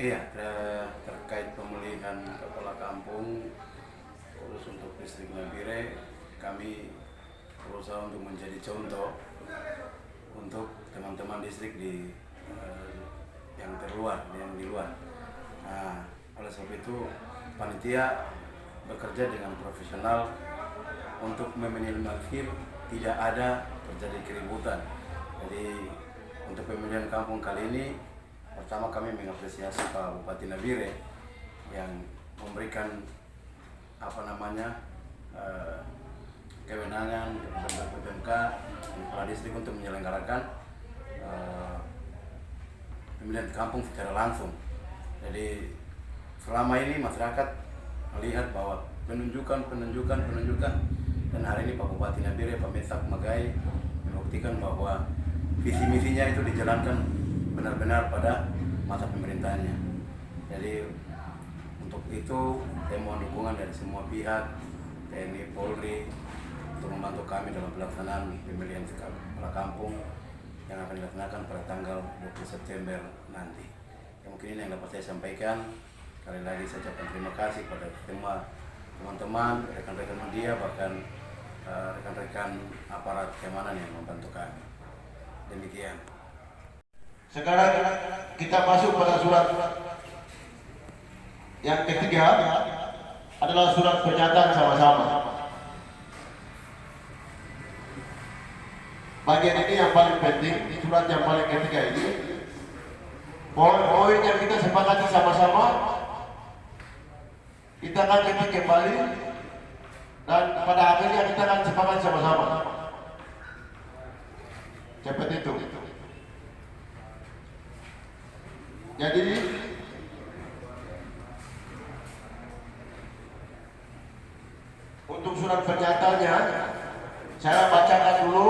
Iya, terkait pemulihan kepala kampung khusus untuk distrik Nabire, kami berusaha untuk menjadi contoh untuk teman-teman distrik yang terluar, yang di luar. Nah, oleh sebab itu panitia bekerja dengan profesional untuk meminimalisir tidak ada terjadi keributan. Jadi untuk pemilihan kampung kali ini, pertama kami mengapresiasi Pak Bupati Nabire yang memberikan kewenangan kepada PPMK dan kepala distrik untuk menyelenggarakan pemilihan kampung secara langsung. Jadi selama ini masyarakat melihat bahwa penunjukan dan hari ini Pak Bupati Nabire, Pak Mesak Magai membuktikan bahwa visi misinya itu dijalankan benar-benar pada masa pemerintahannya. Jadi untuk itu saya mohon dukungan dari semua pihak, TNI, Polri, untuk membantu kami dalam pelaksanaan pemilihan kepala kampung yang akan dilaksanakan pada tanggal 20 September nanti. Mungkin ini yang dapat saya sampaikan. Sekali lagi saya ucapkan terima kasih kepada semua teman-teman, rekan-rekan media, bahkan rekan-rekan aparat keamanan yang membantu kami. Demikian. Sekarang kita masuk pada surat yang ketiga, adalah surat pernyataan sama-sama. Bagian ini yang paling penting, surat yang paling ketiga ini, poin-poin yang kita sepakati sama-sama, kita akan ketik kembali, dan pada akhirnya kita akan sepakati sama-sama. Seperti itu. Jadi untuk surat pernyataannya saya bacakan dulu,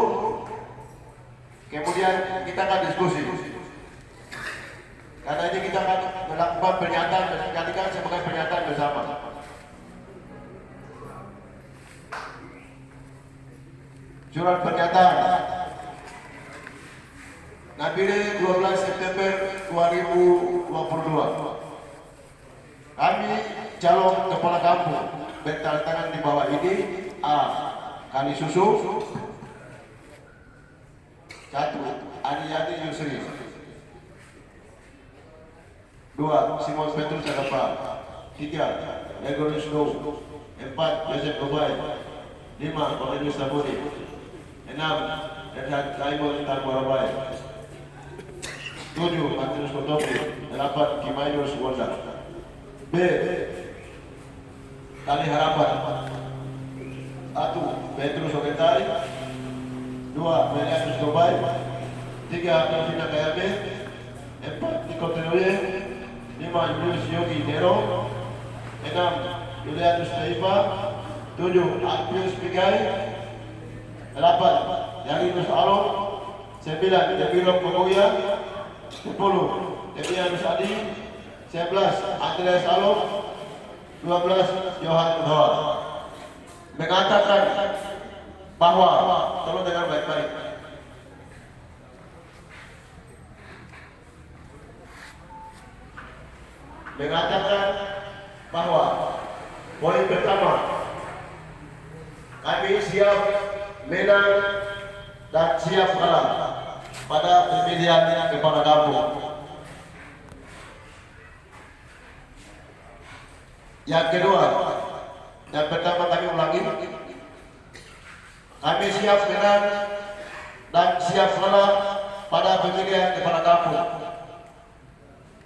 kemudian kita akan diskusi. Karena ini kita akan melakukan pernyataan dan dijadikan sebagai pernyataan bersama. Surat pernyataan Nabire 12 September 2022. Kami calon kepala kampung bertanda tangan di bawah ini: A. Kali Susu, 1. Ariyadi Yusri, 2. Simon Petrus Adapa, 3. Gregorius Dow, 4. Joseph Gobai, 5. Cornelius Sabuni, 6. Erhard Raimon Tarborabai, 7. Martinus Kotopi, 8. Kimaidos Wonda. B. Tali Harapan, 1. Petrus Ogetai, 2. Melianus Gobai, 3. Delvina Kayame, 4. Niko Tenoye, 5. Julius Yogi Nero, 6. Julianus Teipa, 7. Alpius Pigai, 8. Yarinus Alon, 9. Debilok Mogoya, 10. Debianus Adi, 11. Andreas Alon, 12. Johan Muhawa. Mengatakan bahwa, tolong dengar baik-baik, mengatakan bahwa poin pertama, kami siap menang dan siap kalah pada pemilihan kepala kampung. Yang kedua, yang pertama kami ulangi, kami siap menang dan siap kalah pada pemilihan kepala kampung.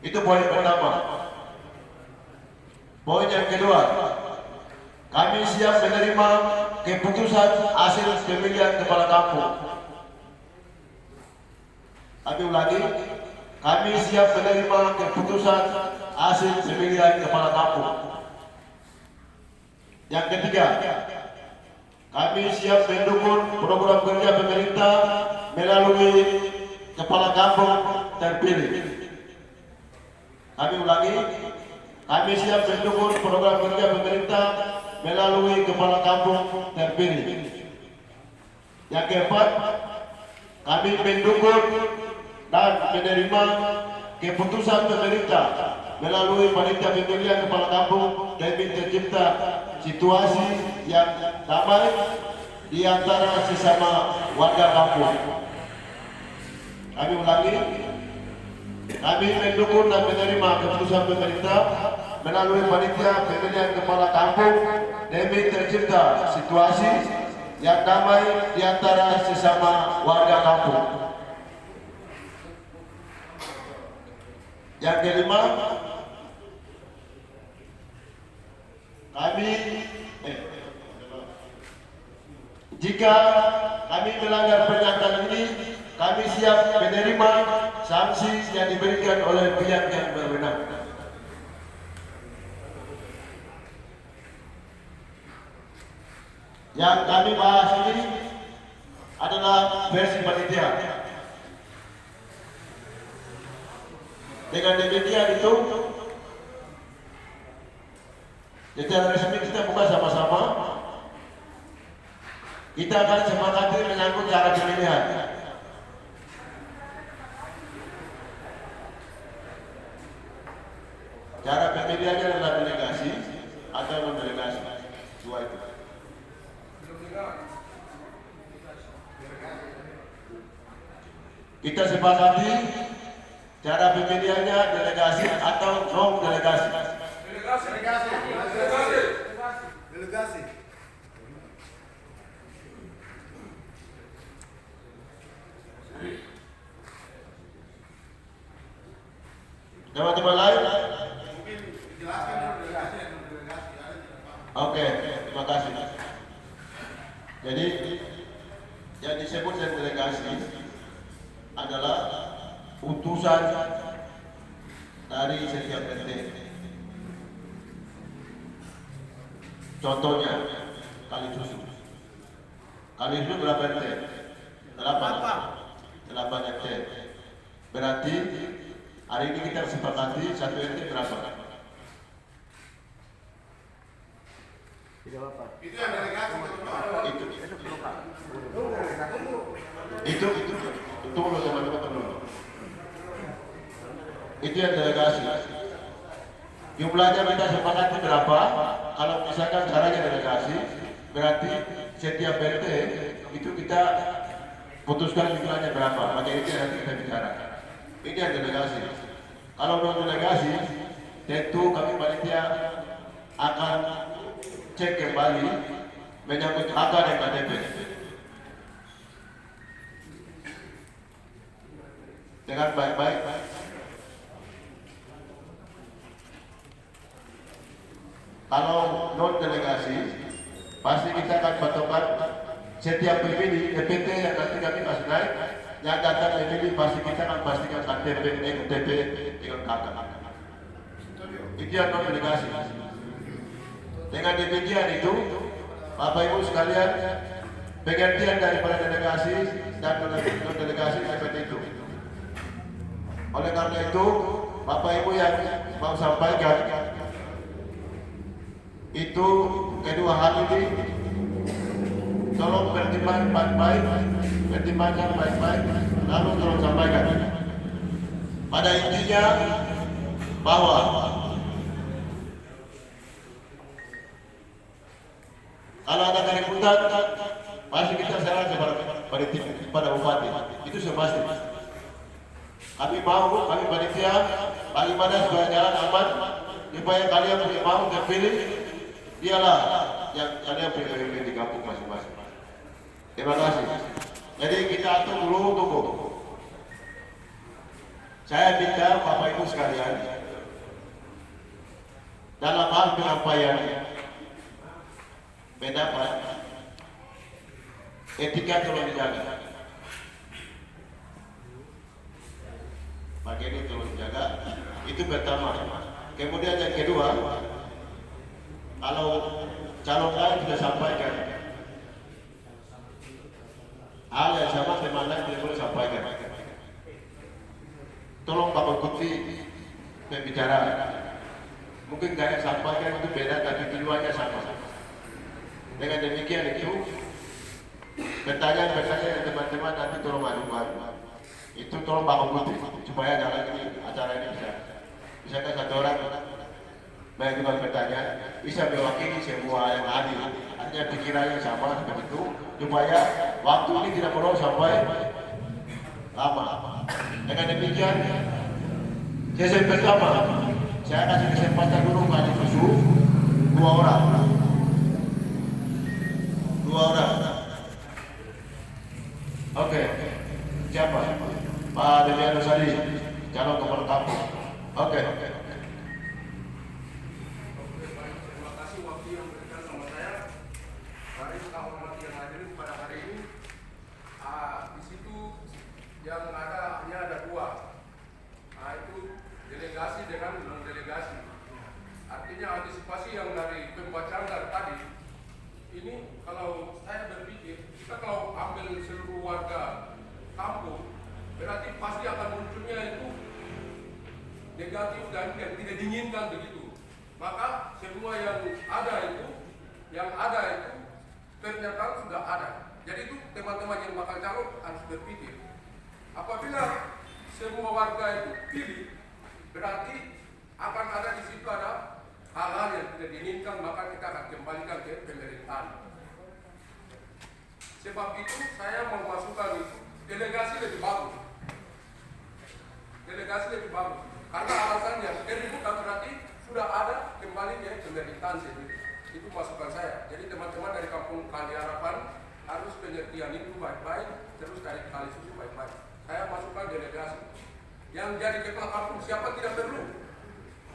Itu poin pertama. Poin yang kedua, kami siap menerima keputusan hasil pemilihan kepala kampung. Kami ulangi, kami siap menerima keputusan hasil pemilihan kepala kampung. Yang ketiga, kami siap mendukung program kerja pemerintah melalui kepala kampung terpilih. Kami ulangi, kami siap mendukung program kerja pemerintah melalui kepala kampung terpilih. Yang keempat, kami mendukung dan menerima keputusan pemerintah melalui panitia pemilihan kepala kampung demi tercipta situasi yang damai di antara sesama warga kampung. Kami ulangi, kami mendukung dan menerima keputusan pemerintah melalui panitia pemilihan kepala kampung demi tercipta situasi yang damai di antara sesama warga kampung. Yang kelima, jika kami melanggar pernyataan ini, kami siap menerima sanksi yang diberikan oleh pihak yang berwenang. Yang kami bahas ini adalah versi panitia. Dengan demikian itu, secara resmi kita buka sama-sama. Kita akan sepakati menyangkut cara pemilihan. Cara pemilihannya adalah delegasi atau non-delegasi. Dua itu. Kita sepakati cara pemilihannya delegasi atau non-delegasi. Delegasi. Teman-teman lain? Mungkin jelaskan dulu delegasi dan non-delegasi. Oke, terima kasih. Jadi yang disebut dengan delegasi adalah utusan dari setiap RT. Contohnya Kalisusu. Kalisusu berapa RT? 8 RT. Berarti hari ini kita sepakati satu RT berapa? 38. Itu yang delegasi. Itu tunggu teman-teman dulu. Itu yang delegasi. Jumlahnya kita sepakati berapa? Kalau misalkan caranya delegasi, berarti setiap RT itu kita putuskan jumlahnya berapa. Maka itu nanti kita bicara. Ini yang delegasi. Kalau non delegasi, tentu kami panitia akan cek kembali menyangkut HK dan KTP. Dengan baik-baik. Kalau non delegasi, pasti kita akan patokan setiap pemilih DPT yang nanti kami kasih naik, yang datang pemilih pasti kita akan pastikan KTP, NTP dengan KK. Itu yang non delegasi. Dengan demikian itu, Bapak Ibu sekalian, pengertian daripada delegasi dan non delegasi seperti itu. Oleh karena itu, Bapak Ibu yang mau sampaikan itu kedua hal ini, tolong pertimbangkan baik-baik, lalu tolong sampaikan. Pada intinya bahwa kalau ada keributan, pasti kita serahkan kepada bupati. Itu sepasti. Kami mau, kami panitia, bagaimana supaya jalan aman, supaya kalian punya mau terpilih, dialah yang kalian pilih di kampung masing-masing. Terima kasih. Jadi kita atur dulu, tunggu. Saya minta Bapak Ibu sekalian, dalam hal penyampaian pendapat, etika tolong dijaga. Bagian itu tolong dijaga. Itu pertama. Kemudian yang kedua, kalau calon lain sudah sampaikan hal yang sama, teman lain tidak boleh sampaikan. Tolong Bapak ikuti pembicaraan. Mungkin saya sampaikan itu beda, tapi tujuannya sama. Dengan demikian itu, pertanyaan teman-teman nanti tolong ajukan. Itu tolong Bapak ikuti supaya jalan ini, acara ini bisa Misalkan satu orang mengajukan bertanya, bisa mewakili semua yang hadir. Artinya pikiran yang sama seperti itu, supaya waktu ini tidak perlu sampai lama. Dengan demikian, sesi pertama, saya kasih kesempatan dulu kali susu 2 orang. 2 orang. Oke, siapa? Pak Demiano Sadi, calon kepala kampung. Oke. Terima kasih waktu yang diberikan sama saya. Mari kita hormati yang hadir pada hari ini. Di situ yang hanya ada 2. Itu delegasi dengan non delegasi. Artinya antisipasi yang dari pembacaan dari tadi ini, kalau saya berpikir kita kalau ambil seluruh warga kampung, berarti pasti akan munculnya itu negatif dan yang tidak diinginkan begitu. Maka semua yang ada itu pernyataan sudah ada. Jadi itu teman-teman yang bakal calon harus berpikir, apabila semua warga itu pilih, berarti akan ada di situ ada hal-hal yang tidak diinginkan, maka kita akan kembalikan ke pemerintahan. Sebab itu saya memasukkan itu delegasi lebih bagus. Delegasi lebih bagus. Karena alasannya dari bukan berarti sudah ada kembali ke pemerintahan sendiri. Itu masukan saya. Jadi teman-teman dari Kampung Kali Harapan harus pengertian itu baik-baik, terus dari Kali Susu baik-baik. Saya masukkan delegasi. Yang jadi kepala kampung siapa tidak perlu.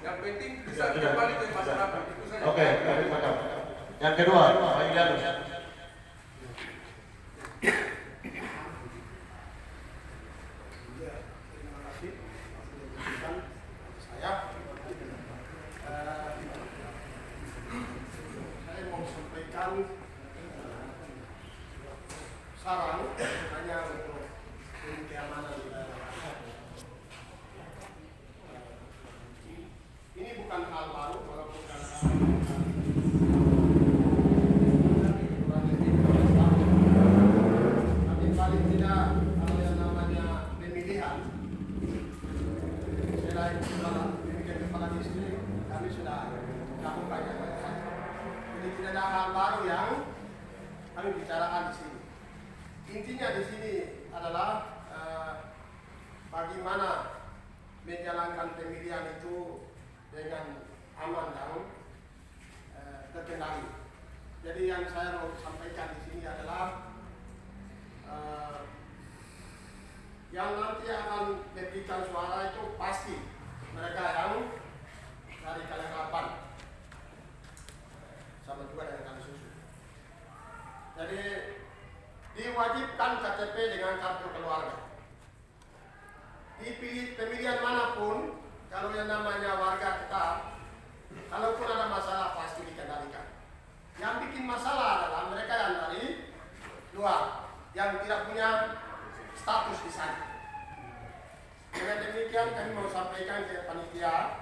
Yang penting bisa kembali ke masyarakat. Itu saja. Oke, yang kedua, Pak Ilyadus. Saya mau sampaikan saran hanya untuk keamanan di daerah. Ini bukan hal baru, walaupun tapi paling tidak kalau yang namanya pemilihan, selain pemilihan kepala distrik, kami sudah lakukan yang lain. Jadi tidak ada hal baru yang kami bicarakan di sini. Intinya di sini adalah bagaimana menjalankan pemilihan itu dengan aman dan terkendali. Jadi yang saya mau sampaikan di sini adalah yang nanti akan memberikan suara itu pasti mereka yang dari Kali Harapan, sama juga dengan Kali Susu. Jadi diwajibkan KTP dengan kartu keluarga. Di pemilihan manapun, kalau yang namanya warga kita, kalaupun ada masalah pasti dikendalikan. Yang bikin masalah adalah mereka yang dari luar, yang tidak punya status di sana. Dengan demikian kami mau sampaikan ke panitia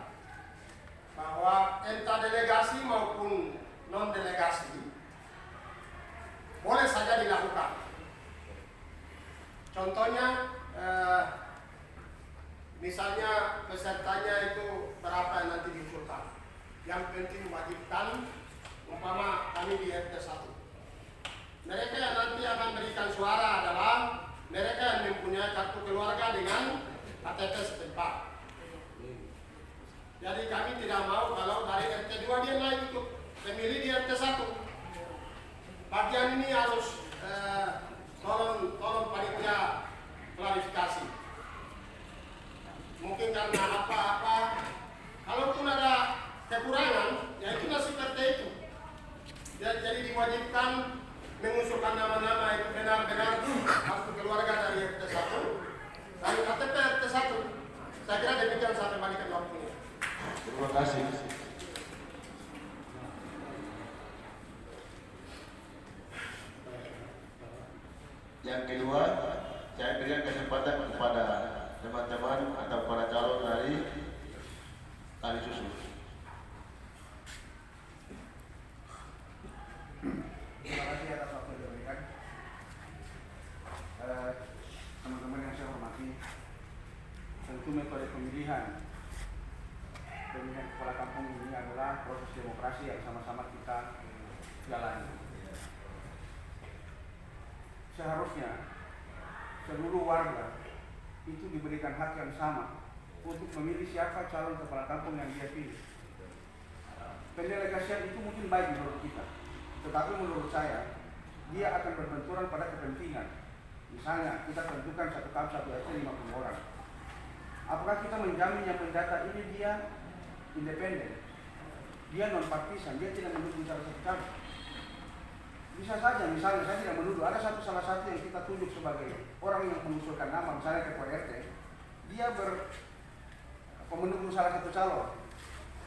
bahwa entah delegasi maupun non delegasi boleh saja dilakukan. Contohnya, misalnya pesertanya itu berapa yang nanti diusulkan. Yang penting wajibkan, umpama kami di RT 1. Mereka yang nanti akan berikan suara adalah mereka yang mempunyai kartu keluarga dengan KTP setempat. Jadi kami tidak mau kalau dari RT 2 dia naik untuk pemilih di RT 1. Bagian ini harus tolong panitia klarifikasi. Mungkin karena apa-apa, kalaupun ada kekurangan, ya itu nasib RT itu. Jadi diwajibkan mengusulkan nama-nama itu benar-benar kartu keluarga dari RT 1 dari KTP RT 1. Saya kira demikian sampai balikan waktunya. Terima kasih. Yang kedua, saya berikan kesempatan kepada teman-teman atau para calon dari Kali Susu. Terima kasih atas waktu yang diberikan. Teman-teman yang saya hormati, tentu metode pemilihan pemilihan kepala kampung ini adalah proses demokrasi yang sama-sama kita jalani. Seharusnya seluruh warga itu diberikan hak yang sama untuk memilih siapa calon kepala kampung yang dia pilih. Pendelegasian itu mungkin baik menurut kita, tetapi menurut saya dia akan berbenturan pada kepentingan. Misalnya kita tentukan satu kamp satu RT 50 orang. Apakah kita menjamin yang mendata ini dia independen, dia non partisan, dia tidak mendukung salah satu calon? Bisa saja, misalnya saya tidak menuduh, ada salah satu yang kita tunjuk sebagai orang yang mengusulkan nama, misalnya ketua RT, dia mendukung salah satu calon.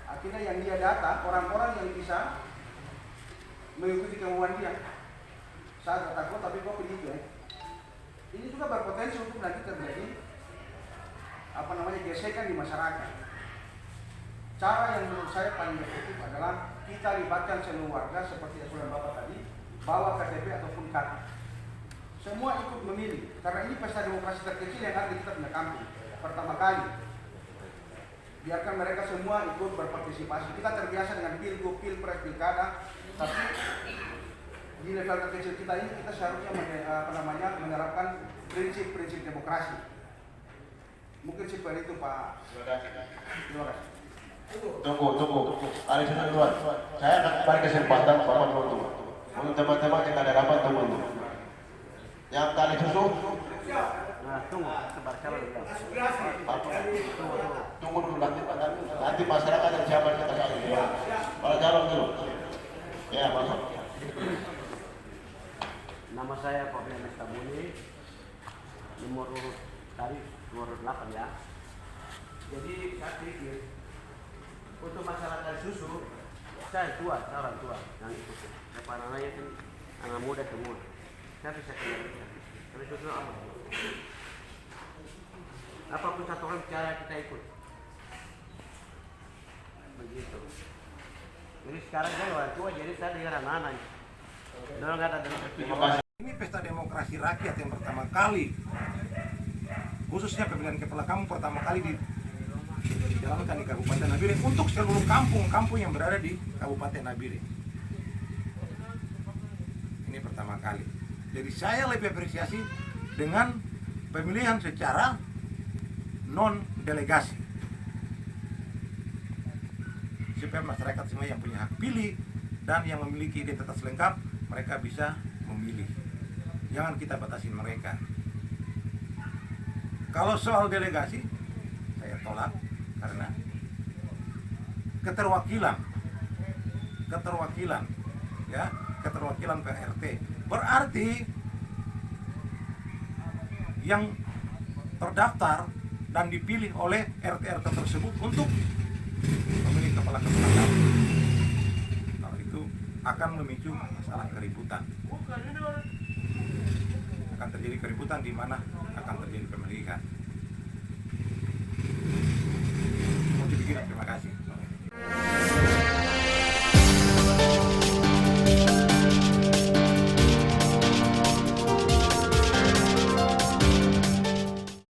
Akhirnya yang dia data orang-orang yang bisa mengikuti kemauan dia. Saya kata kok, tapi kok begitu ya. Ini juga berpotensi untuk nanti terjadi gesekan di masyarakat. Cara yang menurut saya paling efektif adalah kita libatkan seluruh warga seperti yang sudah Bapak tadi, bawa KTP ataupun KK. Semua ikut memilih, karena ini pesta demokrasi terkecil yang ada di kita punya kampung. Pertama kali, biarkan mereka semua ikut berpartisipasi. Kita terbiasa dengan pilgub, pilpres, pilkada, tapi di level terkecil kita ini kita seharusnya menerapkan prinsip-prinsip demokrasi. Mungkin seperti itu Pak. Terima kasih. Tunggu. Ada satu duluan. Saya akan beri kesempatan Bapak dulu. Untuk teman-teman yang ada rapat tunggu. Yang tali susu. Nah, tunggu, sebar calon ya. Tunggu dulu nanti masyarakat yang siapa kita kasih. Para calon dulu. Ya, masuk. Nama saya Pak Lemes Tabuni, nomor urut tadi nomor 8 ya. Jadi saya pikir untuk masyarakat susu, saya orang tua yang ikut. Apa namanya kan anak muda semua. Saya bisa kerja. Tapi susu apa? Apapun satu orang cara kita ikut. Begitu. Jadi sekarang saya orang tua, jadi saya dengar anak-anak. Dorong nggak ada demokrasi. Ini pesta demokrasi rakyat yang pertama kali, khususnya pemilihan kepala kampung pertama kali dijalankan di Kabupaten Nabire untuk seluruh kampung yang berada di Kabupaten Nabire. Ini pertama kali. Jadi saya lebih apresiasi dengan pemilihan secara non delegasi, supaya masyarakat semua yang punya hak pilih dan yang memiliki identitas lengkap mereka bisa memilih. Jangan kita batasi mereka. Kalau soal delegasi, saya tolak karena keterwakilan PRT berarti yang terdaftar dan dipilih oleh RT-RT tersebut untuk memilih kepala kampung. Kalau itu akan memicu masalah keributan. Akan terjadi keributan di mana akan terjadi pemilihan.